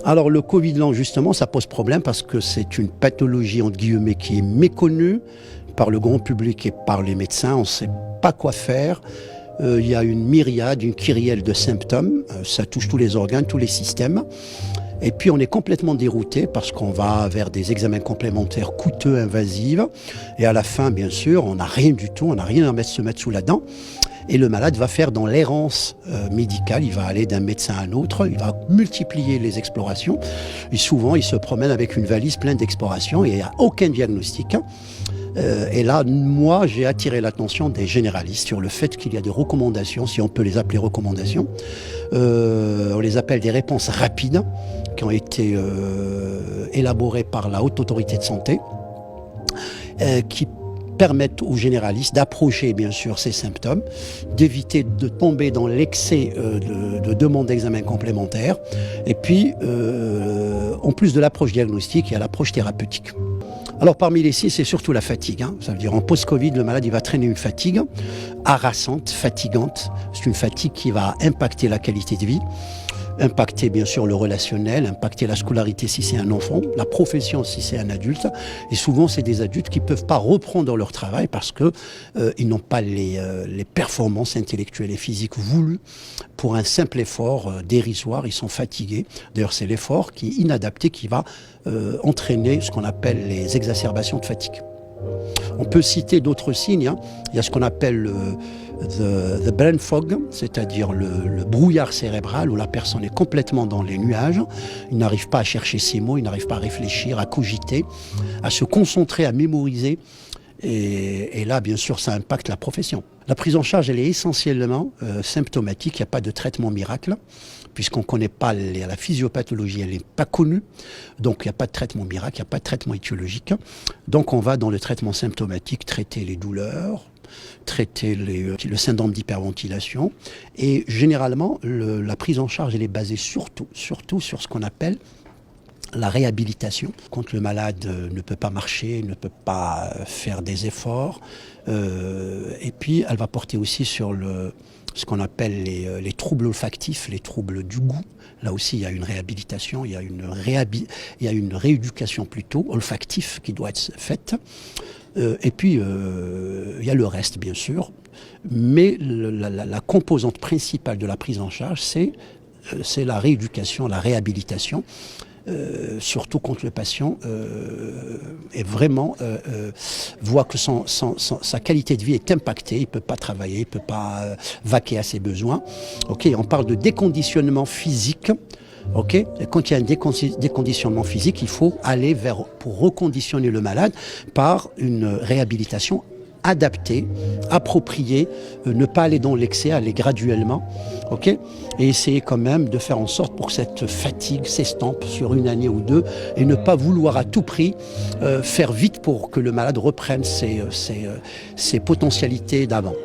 Alors le Covid long, justement, ça pose problème parce que c'est une pathologie, entre guillemets, qui est méconnue par le grand public et par les médecins. On ne sait pas quoi faire. Il y a une myriade, une kyrielle de symptômes. Ça touche tous les organes, tous les systèmes. Et puis on est complètement dérouté parce qu'on va vers des examens complémentaires coûteux, invasifs. Et à la fin, bien sûr, on n'a rien du tout, on n'a rien à se mettre sous la dent. Et le malade va faire dans l'errance médicale, il va aller d'un médecin à un autre, il va multiplier les explorations. Et souvent, il se promène avec une valise pleine d'explorations et il n'y a aucun diagnostic. Et là, moi, j'ai attiré l'attention des généralistes sur le fait qu'il y a des recommandations, si on peut les appeler recommandations. On les appelle des réponses rapides qui ont été élaborées par la Haute Autorité de Santé, qui permettent aux généralistes d'approcher bien sûr ces symptômes, d'éviter de tomber dans l'excès de demande d'examen complémentaire. Et puis, en plus de l'approche diagnostique, il y a l'approche thérapeutique. Alors parmi les six, c'est surtout la fatigue. Ça veut dire en post-Covid, le malade il va traîner une fatigue harassante, fatigante. C'est une fatigue qui va impacter la qualité de vie, impacter bien sûr le relationnel, impacter la scolarité si c'est un enfant, la profession si c'est un adulte. Et souvent, c'est des adultes qui ne peuvent pas reprendre leur travail parce qu'ils n'ont pas les performances intellectuelles et physiques voulues pour un simple effort dérisoire. Ils sont fatigués. D'ailleurs, c'est l'effort qui est inadapté qui va entraîner ce qu'on appelle les exacerbations de fatigue. On peut citer d'autres signes. Il y a ce qu'on appelle the brain fog, c'est-à-dire le brouillard cérébral où la personne est complètement dans les nuages. Il n'arrive pas à chercher ses mots, il n'arrive pas à réfléchir, à cogiter, à se concentrer, à mémoriser. Et là, bien sûr, ça impacte la profession. La prise en charge, elle est essentiellement symptomatique. Il n'y a pas de traitement miracle, puisqu'on ne connaît pas la physiopathologie, elle n'est pas connue. Donc, il n'y a pas de traitement miracle, il n'y a pas de traitement étiologique. Donc, on va dans le traitement symptomatique traiter les douleurs, traiter le syndrome d'hyperventilation. Et généralement, la prise en charge, elle est basée surtout sur ce qu'on appelle la réhabilitation. Quand le malade ne peut pas marcher, ne peut pas faire des efforts. Et puis, elle va porter aussi sur ce qu'on appelle les troubles olfactifs, les troubles du goût. Là aussi, il y a une réhabilitation, il y a une rééducation plutôt olfactive qui doit être faite. Et puis, il y a le reste, bien sûr. Mais la composante principale de la prise en charge, c'est la rééducation, la réhabilitation. Surtout quand le patient est vraiment voit que sa qualité de vie est impactée, il ne peut pas travailler, il ne peut pas vaquer à ses besoins. On parle de déconditionnement physique. Et quand il y a un déconditionnement physique, il faut aller pour reconditionner le malade par une réhabilitation adaptée, appropriée, ne pas aller dans l'excès, aller graduellement, et essayer quand même de faire en sorte pour que cette fatigue s'estompe sur une année ou deux et ne pas vouloir à tout prix faire vite pour que le malade reprenne ses potentialités d'avant.